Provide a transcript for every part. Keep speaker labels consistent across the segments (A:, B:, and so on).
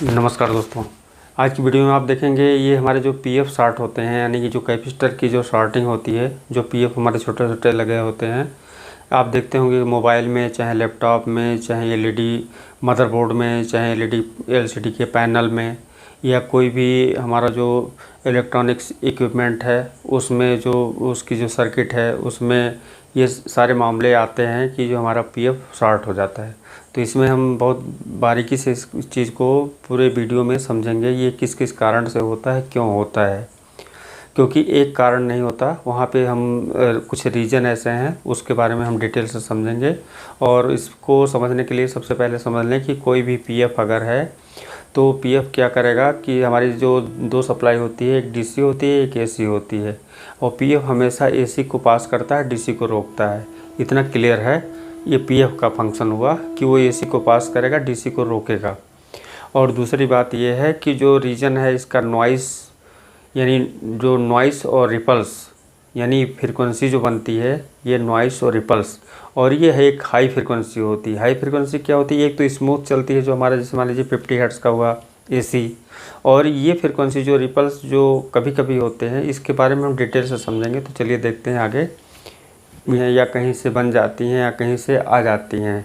A: नमस्कार दोस्तों। आज की वीडियो में आप देखेंगे ये हमारे जो पीएफ शार्ट होते हैं, यानी कि जो कैपेसिटर की जो शार्टिंग होती है, जो पीएफ हमारे छोटे छोटे लगे होते हैं। आप देखते होंगे मोबाइल में, चाहे लैपटॉप में, चाहे एलईडी मदरबोर्ड में, चाहे एलईडी एलसीडी के पैनल में, या कोई भी हमारा जो इलेक्ट्रॉनिक्स इक्विपमेंट है उसमें जो उसकी जो सर्किट है उसमें ये सारे मामले आते हैं कि जो हमारा पीएफ शॉर्ट हो जाता है। तो इसमें हम बहुत बारीकी से इस चीज़ को पूरे वीडियो में समझेंगे, ये किस किस कारण से होता है, क्यों होता है। क्योंकि एक कारण नहीं होता, वहाँ पे हम कुछ रीज़न ऐसे हैं, उसके बारे में हम डिटेल से समझेंगे। और इसको समझने के लिए सबसे पहले समझ लें कि कोई भी पीएफ अगर है तो पीएफ क्या करेगा कि हमारी जो दो सप्लाई होती है, एक डीसी होती है, एक एसी होती है। और पीएफ हमेशा एसी को पास करता है, डीसी को रोकता है। इतना क्लियर है। ये पीएफ का फंक्शन हुआ कि वो एसी को पास करेगा, डीसी को रोकेगा। और दूसरी बात ये है कि जो रीजन है इसका नॉइस, यानी जो नॉइस और रिपल्स, यानी फ्रीक्वेंसी जो बनती है, ये नॉइस और रिपल्स, और ये है एक हाई फ्रीक्वेंसी होती है। हाई फ्रीक्वेंसी क्या होती है? एक तो स्मूथ चलती है, जो हमारा जैसे मान लीजिए 50 हर्ट्ज़ का हुआ एसी। और ये फ्रीक्वेंसी जो रिपल्स जो कभी कभी होते हैं, इसके बारे में हम डिटेल से समझेंगे। तो चलिए देखते हैं आगे। या कहीं से बन जाती हैं या कहीं से आ जाती हैं,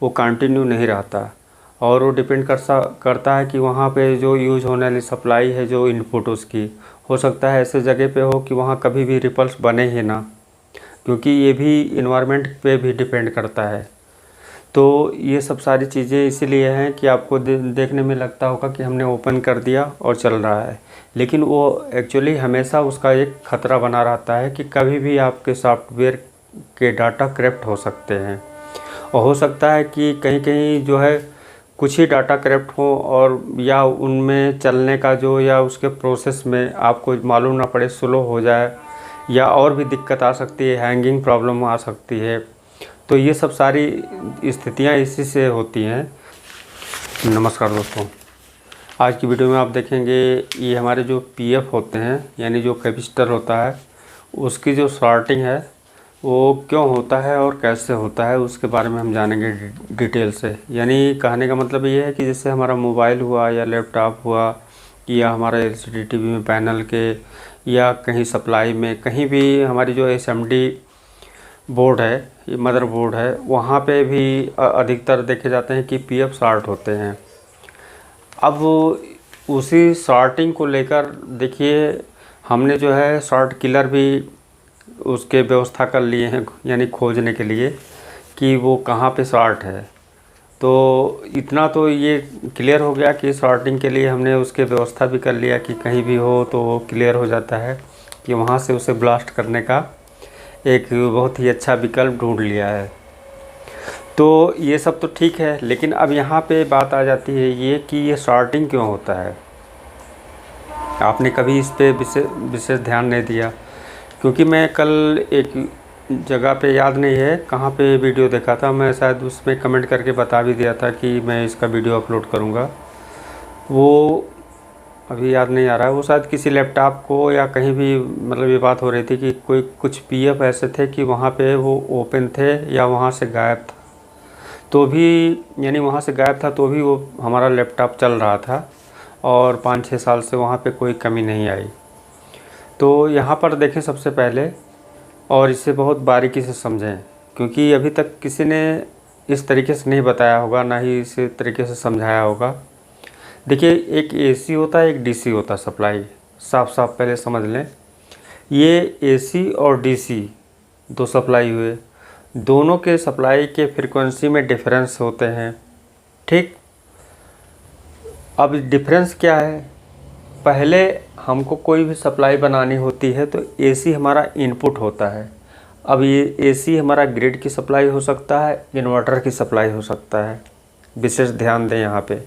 A: वो कंटिन्यू नहीं रहता। और वो डिपेंड करता है कि वहाँ पे जो यूज़ होने वाली सप्लाई है, जो इनपुट उसकी, हो सकता है ऐसे जगह पे हो कि वहाँ कभी भी रिपल्स बने ही ना, क्योंकि ये भी इन्वायरमेंट पे भी डिपेंड करता है। तो ये सब सारी चीज़ें इसीलिए हैं कि आपको देखने में लगता होगा कि हमने ओपन कर दिया और चल रहा है, लेकिन वो एक्चुअली हमेशा उसका एक ख़तरा बना रहता है कि कभी भी आपके सॉफ्टवेयर के डाटा करप्ट हो सकते हैं। और हो सकता है कि कहीं कहीं जो है कुछ ही डाटा करप्ट हो, और या उनमें चलने का जो, या उसके प्रोसेस में आपको मालूम ना पड़े, स्लो हो जाए, या और भी दिक्कत आ सकती है, हैंगिंग प्रॉब्लम आ सकती है। तो ये सब सारी स्थितियां इसी से होती हैं। नमस्कार दोस्तों। आज की वीडियो में आप देखेंगे ये हमारे जो पीएफ होते हैं, यानी जो कैपेसिटर होता है, उसकी जो शॉर्टिंग है वो क्यों होता है और कैसे होता है, उसके बारे में हम जानेंगे डिटेल से। यानी कहने का मतलब ये है कि जैसे हमारा मोबाइल हुआ या लैपटॉप हुआ, या हमारा एलसीडी टीवी में पैनल के, या कहीं सप्लाई में, कहीं भी हमारी जो एसएमडी बोर्ड है, ये मदर बोर्ड है, वहाँ पे भी अधिकतर देखे जाते हैं कि पीएफ शॉर्ट होते हैं। अब उसी शॉर्टिंग को लेकर देखिए, हमने जो है शॉर्ट किलर भी उसके व्यवस्था कर लिए हैं, यानी खोजने के लिए कि वो कहाँ पे शॉर्ट है। तो इतना तो ये क्लियर हो गया कि शॉर्टिंग के लिए हमने उसके व्यवस्था भी कर लिया कि कहीं भी हो तो वो क्लियर हो जाता है कि वहाँ से उसे ब्लास्ट करने का एक बहुत ही अच्छा विकल्प ढूंढ लिया है। तो ये सब तो ठीक है, लेकिन अब यहाँ पे बात आ जाती है ये कि ये शॉर्टिंग क्यों होता है। आपने कभी इस पे विशेष ध्यान नहीं दिया, क्योंकि मैं कल एक जगह पे, याद नहीं है कहाँ पे, वीडियो देखा था मैं, शायद उसमें कमेंट करके बता भी दिया था कि मैं इसका वीडियो अपलोड करूँगा। वो अभी याद नहीं आ रहा है, वो शायद किसी लैपटॉप को या कहीं भी, मतलब ये बात हो रही थी कि कोई कुछ पीएफ ऐसे थे कि वहाँ पे वो ओपन थे या वहाँ से गायब था, तो भी, यानी वहाँ से गायब था तो भी वो हमारा लैपटॉप चल रहा था, और 5-6 साल से वहाँ पे कोई कमी नहीं आई। तो यहाँ पर देखें सबसे पहले, और इसे बहुत बारीकी से समझें, क्योंकि अभी तक किसी ने इस तरीके से नहीं बताया होगा, ना ही इस तरीके से समझाया होगा। देखिए, एक एसी होता है, एक डीसी होता है सप्लाई। साफ साफ पहले समझ लें, ये एसी और डीसी दो सप्लाई हुए, दोनों के सप्लाई के फ्रीक्वेंसी में डिफरेंस होते हैं, ठीक। अब डिफरेंस क्या है? पहले हमको कोई भी सप्लाई बनानी होती है तो एसी हमारा इनपुट होता है। अब ये एसी हमारा ग्रिड की सप्लाई हो सकता है, इन्वर्टर की सप्लाई हो सकता है। विशेष ध्यान दें यहाँ पे,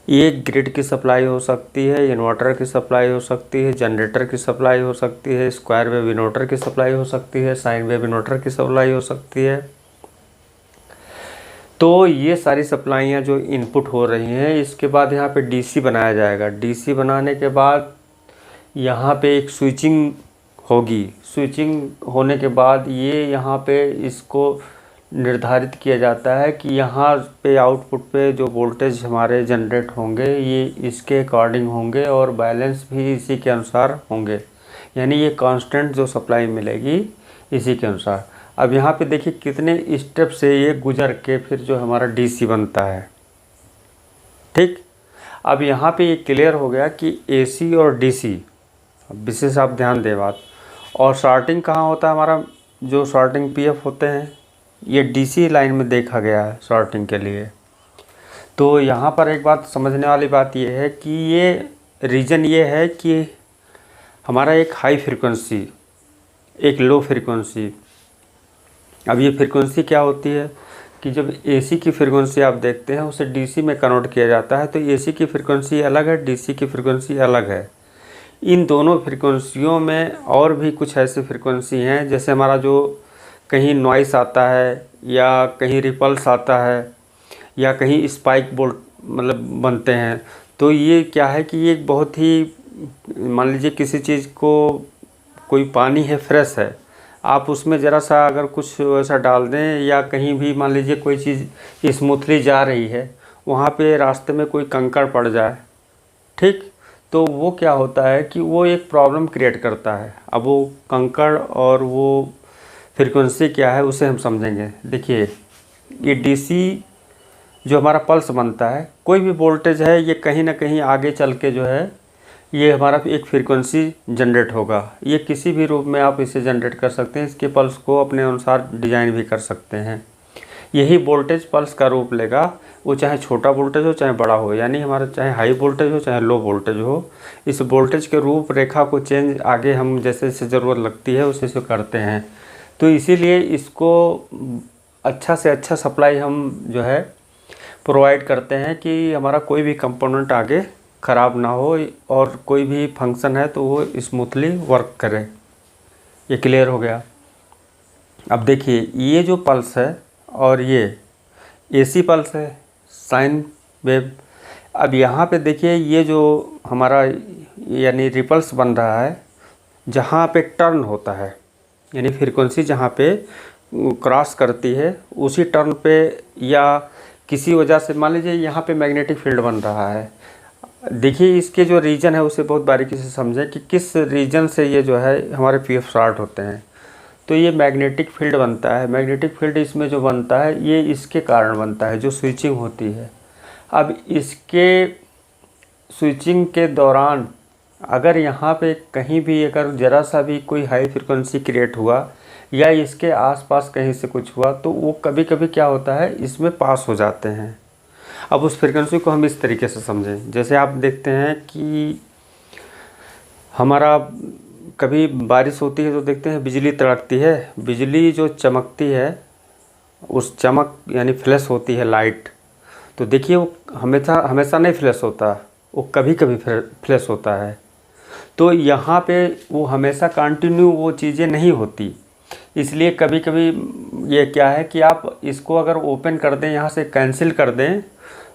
A: ये ग्रिड की सप्लाई हो सकती है, इन्वर्टर की सप्लाई हो सकती है, जनरेटर की सप्लाई हो सकती है, स्क्वायर वेव इन्वर्टर की सप्लाई हो सकती है, साइन वेव इन्वर्टर की सप्लाई हो सकती है। तो ये सारी सप्लाइयाँ जो इनपुट हो रही हैं, इसके बाद यहाँ पे डीसी बनाया जाएगा। डीसी बनाने के बाद यहाँ पे एक स्विचिंग होगी। स्विचिंग होने के बाद ये यहाँ पे इसको निर्धारित किया जाता है कि यहाँ पे आउटपुट पे जो वोल्टेज हमारे जनरेट होंगे ये इसके अकॉर्डिंग होंगे और बैलेंस भी इसी के अनुसार होंगे, यानी ये कांस्टेंट जो सप्लाई मिलेगी इसी के अनुसार। अब यहाँ पे देखिए कितने स्टेप से ये गुजर के फिर जो हमारा डीसी बनता है। ठीक, अब यहाँ पे ये क्लियर हो गया कि एसी और डीसी, विशेष आप ध्यान दें बात। और शॉर्टिंग कहाँ होता है हमारा, जो शॉर्टिंग पीएफ होते हैं ये डीसी लाइन में देखा गया है शॉर्टिंग के लिए। तो यहाँ पर एक बात समझने वाली बात ये है कि ये रीज़न ये है कि हमारा एक हाई फ्रीक्वेंसी, एक लो फ्रीक्वेंसी। अब ये फ्रीक्वेंसी क्या होती है कि जब एसी की फ्रीक्वेंसी आप देखते हैं उसे डीसी में कन्वर्ट किया जाता है, तो एसी की फ्रीक्वेंसी अलग है, डीसी की फ्रीक्वेंसी अलग है। इन दोनों फ्रीक्वेंसियों में और भी कुछ ऐसी फ्रीक्वेंसी हैं, जैसे हमारा जो कहीं नॉइस आता है या कहीं रिपल्स आता है या कहीं स्पाइक बोल्ट मतलब बनते हैं। तो ये क्या है कि ये बहुत ही, मान लीजिए किसी चीज़ को, कोई पानी है फ्रेश है, आप उसमें ज़रा सा अगर कुछ ऐसा डाल दें या कहीं भी मान लीजिए कोई चीज़ स्मूथली जा रही है, वहाँ पे रास्ते में कोई कंकड़ पड़ जाए, ठीक, तो वो क्या होता है कि वो एक प्रॉब्लम क्रिएट करता है। अब वो कंकड़ और वो फ्रीक्वेंसी क्या है उसे हम समझेंगे। देखिए ये डीसी जो हमारा पल्स बनता है, कोई भी वोल्टेज है ये कहीं ना कहीं आगे चल के जो है ये हमारा एक फ्रीक्वेंसी जनरेट होगा। ये किसी भी रूप में आप इसे जनरेट कर सकते हैं, इसके पल्स को अपने अनुसार डिज़ाइन भी कर सकते हैं। यही वोल्टेज पल्स का रूप लेगा, वो चाहे छोटा वोल्टेज हो चाहे बड़ा हो, यानी हमारा चाहे हाई वोल्टेज हो चाहे लो वोल्टेज हो, इस वोल्टेज के रूप रेखा को चेंज आगे हम जैसे जैसे ज़रूरत लगती है उसे से करते हैं। तो इसीलिए इसको अच्छा से अच्छा सप्लाई हम जो है प्रोवाइड करते हैं कि हमारा कोई भी कंपोनेंट आगे ख़राब ना हो और कोई भी फंक्शन है तो वो स्मूथली वर्क करे। ये क्लियर हो गया। अब देखिए ये जो पल्स है और ये एसी पल्स है, साइन वेव। अब यहाँ पे देखिए ये जो हमारा यानी रिपल्स बन रहा है, जहाँ पे टर्न होता है यानी फ्रीक्वेंसी जहाँ पे क्रॉस करती है उसी टर्न पे या किसी वजह से मान लीजिए यहाँ पे मैग्नेटिक फील्ड बन रहा है। देखिए इसके जो रीजन है उसे बहुत बारीकी से समझें कि किस रीजन से ये जो है हमारे पीएफ शॉर्ट होते हैं। तो ये मैग्नेटिक फील्ड बनता है, मैग्नेटिक फील्ड इसमें जो बनता है ये इसके कारण बनता है जो स्विचिंग होती है। अब इसके स्विचिंग के दौरान अगर यहाँ पे कहीं भी अगर ज़रा सा भी कोई हाई फ्रिक्वेंसी क्रिएट हुआ या इसके आसपास कहीं से कुछ हुआ तो वो कभी कभी क्या होता है इसमें पास हो जाते हैं। अब उस फ्रिक्वेंसी को हम इस तरीके से समझें, जैसे आप देखते हैं कि हमारा कभी बारिश होती है तो देखते हैं बिजली तड़कती है, बिजली जो चमकती है उस चमक यानी फ्लैश होती है लाइट, तो देखिए वो हमेशा नहीं फ्लैश होता, वो कभी कभी फ्लैश होता है। तो यहाँ पे वो हमेशा कंटिन्यू वो चीज़ें नहीं होती, इसलिए कभी कभी ये क्या है कि आप इसको अगर ओपन कर दें यहाँ से कैंसिल कर दें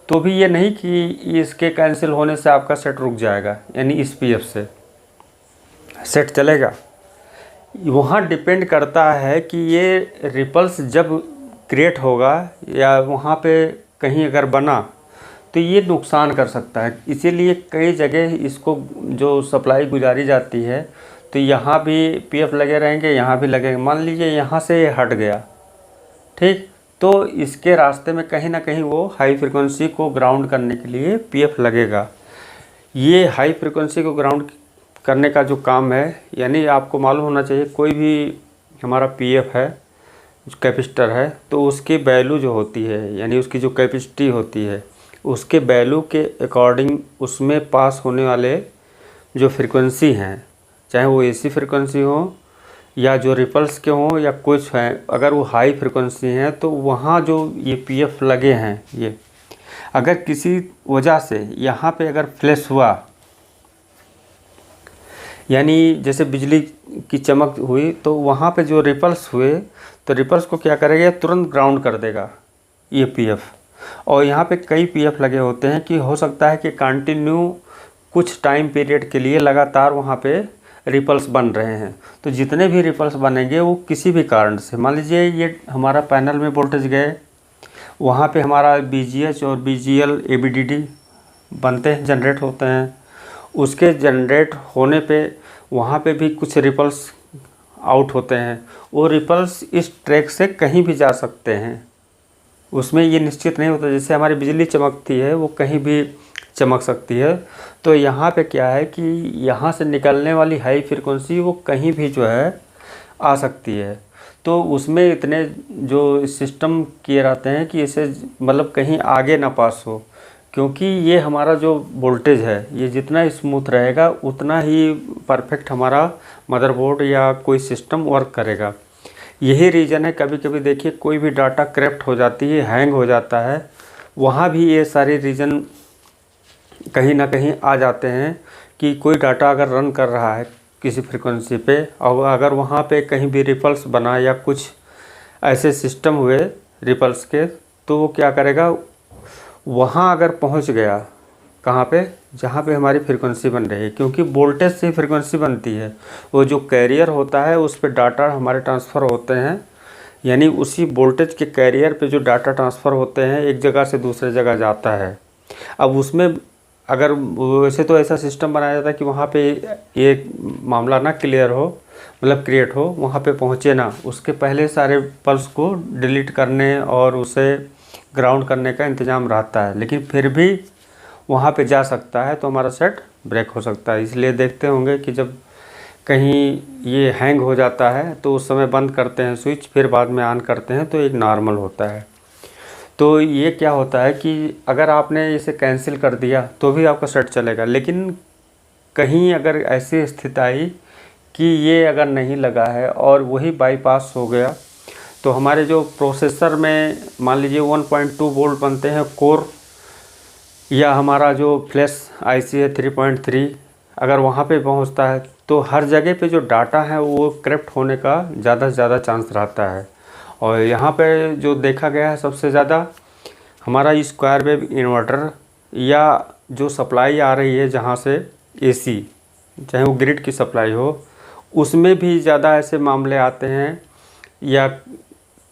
A: तो भी ये नहीं कि इसके कैंसिल होने से आपका सेट रुक जाएगा, यानी इस पीएफ से सेट चलेगा। वहाँ डिपेंड करता है कि ये रिपल्स जब क्रिएट होगा या वहाँ पे कहीं अगर बना तो ये नुकसान कर सकता है। इसीलिए कई जगह इसको जो सप्लाई गुजारी जाती है तो यहाँ भी पीएफ लगे रहेंगे, यहाँ भी लगेंगे। मान लीजिए यहाँ से ये हट गया, ठीक, तो इसके रास्ते में कहीं ना कहीं वो हाई फ्रिक्वेंसी को ग्राउंड करने के लिए पीएफ लगेगा। ये हाई फ्रिक्वेंसी को ग्राउंड करने का जो काम है, यानी आपको मालूम होना चाहिए कोई भी हमारा पीएफ है कैपेसिटर है तो उसकी वैल्यू जो होती है यानी उसकी जो कैपेसिटी होती है उसके वैल्यू के अकॉर्डिंग उसमें पास होने वाले जो फ्रिक्वेंसी हैं, चाहे वो एसी फ्रिक्वेंसी हो या जो रिपल्स के हों या कुछ हैं, अगर वो हाई फ्रिक्वेंसी हैं तो वहाँ जो ये पीएफ लगे हैं ये अगर किसी वजह से यहाँ पे अगर फ्लैश हुआ यानी जैसे बिजली की चमक हुई तो वहाँ पे जो रिपल्स हुए तो रिपल्स को क्या करेगा, तुरंत ग्राउंड कर देगा ये पीएफ। और यहाँ पे कई पीएफ लगे होते हैं कि हो सकता है कि कंटिन्यू कुछ टाइम पीरियड के लिए लगातार वहाँ पे रिपल्स बन रहे हैं। तो जितने भी रिपल्स बनेंगे वो किसी भी कारण से, मान लीजिए ये हमारा पैनल में वोल्टेज गए, वहाँ पे हमारा BGH और BGL ABDD बनते हैं, जनरेट होते हैं। उसके जनरेट होने पे वहाँ पे भी कुछ रिपल्स आउट होते हैं। वो रिपल्स इस ट्रैक से कहीं भी जा सकते हैं, उसमें ये निश्चित नहीं होता। जैसे हमारी बिजली चमकती है वो कहीं भी चमक सकती है। तो यहाँ पे क्या है कि यहाँ से निकलने वाली हाई फ्रिक्वेंसी वो कहीं भी जो है आ सकती है। तो उसमें इतने जो सिस्टम किए रहते हैं कि इसे मतलब कहीं आगे ना पास हो, क्योंकि ये हमारा जो वोल्टेज है ये जितना स्मूथ रहेगा उतना ही परफेक्ट हमारा मदरबोर्ड या कोई सिस्टम वर्क करेगा। यही रीज़न है, कभी कभी देखिए कोई भी डाटा करप्ट हो जाती है, हैंग हो जाता है, वहाँ भी ये सारे रीज़न कहीं ना कहीं आ जाते हैं कि कोई डाटा अगर रन कर रहा है किसी फ्रिक्वेंसी पे और अगर वहाँ पे कहीं भी रिपल्स बना या कुछ ऐसे सिस्टम हुए रिपल्स के, तो वो क्या करेगा, वहाँ अगर पहुँच गया कहाँ पे, जहाँ पे हमारी फ्रिक्वेंसी बन रही है, क्योंकि वोल्टेज से फ्रिक्वेंसी बनती है। वो जो कैरियर होता है उस पर डाटा हमारे ट्रांसफ़र होते हैं, यानी उसी वोल्टेज के कैरियर पे जो डाटा ट्रांसफ़र होते हैं एक जगह से दूसरे जगह जाता है। अब उसमें अगर वैसे तो ऐसा सिस्टम बनाया जाता है कि वहाँ पे ये मामला ना क्लियर हो, मतलब क्रिएट हो, वहाँ पे पहुँचे ना, उसके पहले सारे पल्स को डिलीट करने और उसे ग्राउंड करने का इंतज़ाम रहता है, लेकिन फिर भी वहाँ पे जा सकता है तो हमारा सेट ब्रेक हो सकता है। इसलिए देखते होंगे कि जब कहीं ये हैंग हो जाता है तो उस समय बंद करते हैं स्विच, फिर बाद में ऑन करते हैं तो एक नॉर्मल होता है। तो ये क्या होता है कि अगर आपने इसे कैंसिल कर दिया तो भी आपका सेट चलेगा, लेकिन कहीं अगर ऐसी स्थिति आई कि ये अगर नहीं लगा है और वही बाईपास हो गया, तो हमारे जो प्रोसेसर में मान लीजिए 1.2 वोल्ट बनते हैं कोर, या हमारा जो फ्लैश IC है 3.3, अगर वहाँ पे पहुँचता है तो हर जगह पे जो डाटा है वो करप्ट होने का ज़्यादा से ज़्यादा चांस रहता है। और यहाँ पे जो देखा गया है सबसे ज़्यादा हमारा स्क्वायर वेव इन्वर्टर या जो सप्लाई आ रही है जहाँ से AC, चाहे वो ग्रिड की सप्लाई हो, उसमें भी ज़्यादा ऐसे मामले आते हैं, या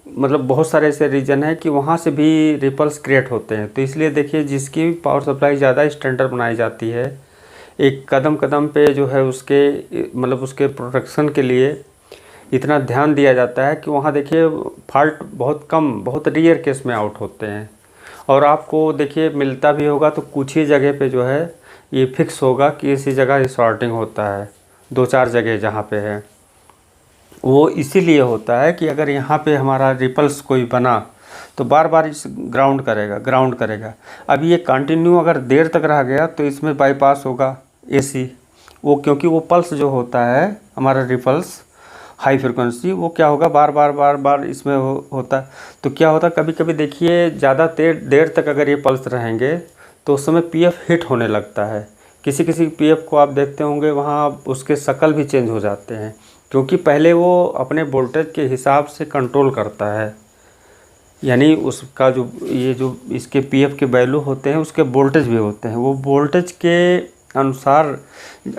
A: मतलब बहुत सारे ऐसे रीजन है कि वहाँ से भी रिपल्स क्रिएट होते हैं। तो इसलिए देखिए जिसकी पावर सप्लाई ज़्यादा स्टैंडर्ड बनाई जाती है, एक कदम कदम पे जो है उसके मतलब उसके प्रोटेक्शन के लिए इतना ध्यान दिया जाता है कि वहाँ देखिए फॉल्ट बहुत कम, बहुत रेयर केस में आउट होते हैं। और आपको देखिए मिलता भी होगा तो कुछ ही जगह पे जो है ये फिक्स होगा कि इसी जगह शॉर्टिंग होता है, 2-4 जगह जहाँ पे है। वो इसीलिए होता है कि अगर यहाँ पे हमारा रिपल्स कोई बना तो बार बार इस ग्राउंड करेगा। अब ये कंटिन्यू अगर देर तक रह गया तो इसमें बाईपास होगा AC, वो क्योंकि वो पल्स जो होता है हमारा रिपल्स हाई फ्रिक्वेंसी, वो क्या होगा बार बार इसमें होता है। तो क्या होता है कभी कभी देखिए ज़्यादा देर तक अगर ये पल्स रहेंगे तो उस समय PF हिट होने लगता है। किसी किसी PF को आप देखते होंगे वहाँ उसके शक्ल भी चेंज हो जाते हैं, क्योंकि पहले वो अपने वोल्टेज के हिसाब से कंट्रोल करता है, यानी उसका जो ये जो इसके PF के वैल्यू होते हैं उसके वोल्टेज भी होते हैं, वो वोल्टेज के अनुसार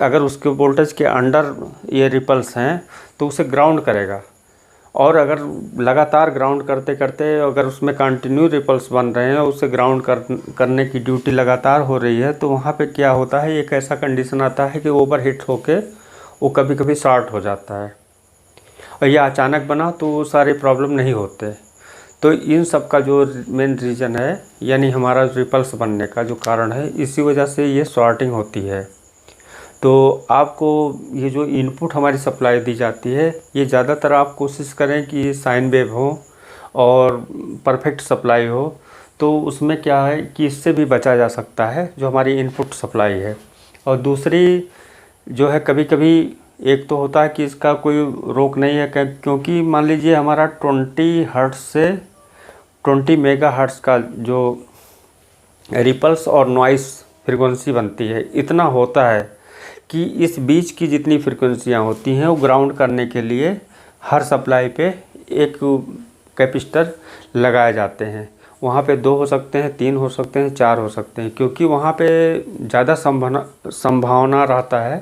A: अगर उसके वोल्टेज के अंडर ये रिपल्स हैं तो उसे ग्राउंड करेगा। और अगर लगातार ग्राउंड करते करते अगर उसमें कंटिन्यू रिपल्स बन रहे हैं और उसे ग्राउंड करने की ड्यूटी लगातार हो रही है, तो वहाँ पे क्या होता है, एक ऐसा कंडीशन आता है कि ओवर हीट होके वो कभी कभी शॉर्ट हो जाता है। और यह अचानक बना तो वो सारे प्रॉब्लम नहीं होते। तो इन सब का जो मेन रीज़न है, यानी हमारा रिपल्स बनने का जो कारण है, इसी वजह से ये शॉर्टिंग होती है। तो आपको ये जो इनपुट हमारी सप्लाई दी जाती है, ये ज़्यादातर आप कोशिश करें कि साइन वेव हो और परफेक्ट सप्लाई हो, तो उसमें क्या है कि इससे भी बचा जा सकता है जो हमारी इनपुट सप्लाई है। और दूसरी जो है कभी कभी एक तो होता है कि इसका कोई रोक नहीं है, क्योंकि मान लीजिए हमारा 20 हर्ट्ज़ से 20 मेगाहर्ट्ज़ का जो रिपल्स और नॉइस फ्रिक्वेंसी बनती है, इतना होता है कि इस बीच की जितनी फ्रिक्वेंसियाँ होती हैं वो ग्राउंड करने के लिए हर सप्लाई पे एक कैपेसिटर लगाए जाते हैं। वहाँ पे 2 हो सकते हैं, 3 हो सकते हैं, 4 हो सकते हैं, क्योंकि वहाँ पे ज़्यादा संभावना रहता है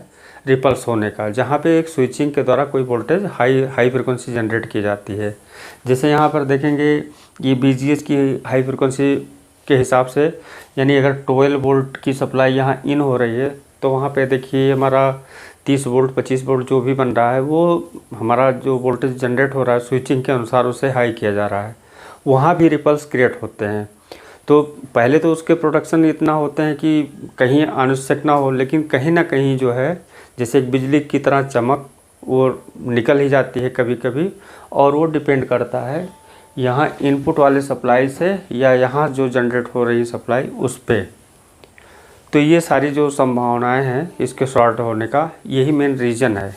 A: रिपल्स होने का, जहाँ पे एक स्विचिंग के द्वारा कोई वोल्टेज हाई फ्रिक्वेंसी जनरेट की जाती है। जैसे यहाँ पर देखेंगे ये BGH की हाई फ्रिक्वेंसी के हिसाब से, यानी अगर 12 वोल्ट की सप्लाई यहाँ इन हो रही है तो वहाँ पे देखिए हमारा 30 वोल्ट 25 वोल्ट जो भी बन रहा है वो हमारा जो वोल्टेज जनरेट हो रहा है स्विचिंग के अनुसार उसे हाई किया जा रहा है, वहाँ भी रिपल्स क्रिएट होते हैं। तो पहले तो उसके प्रोडक्शन इतना होते हैं कि कहीं आवश्यक ना हो, लेकिन कहीं ना कहीं जो है जैसे एक बिजली की तरह चमक वो निकल ही जाती है कभी कभी, और वो डिपेंड करता है यहाँ इनपुट वाले सप्लाई से या यहाँ जो जनरेट हो रही सप्लाई उस पर। तो ये सारी जो संभावनाएं हैं इसके शॉर्ट होने का यही मेन रीज़न है।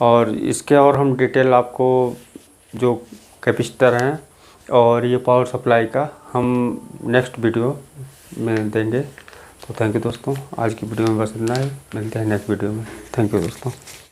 A: और इसके और हम डिटेल आपको जो कैपेसिटर हैं और ये पावर सप्लाई का हम नेक्स्ट वीडियो में देंगे। तो थैंक यू दोस्तों, आज की वीडियो में बस इतना ही, मिलते हैं नेक्स्ट वीडियो में। थैंक यू दोस्तों।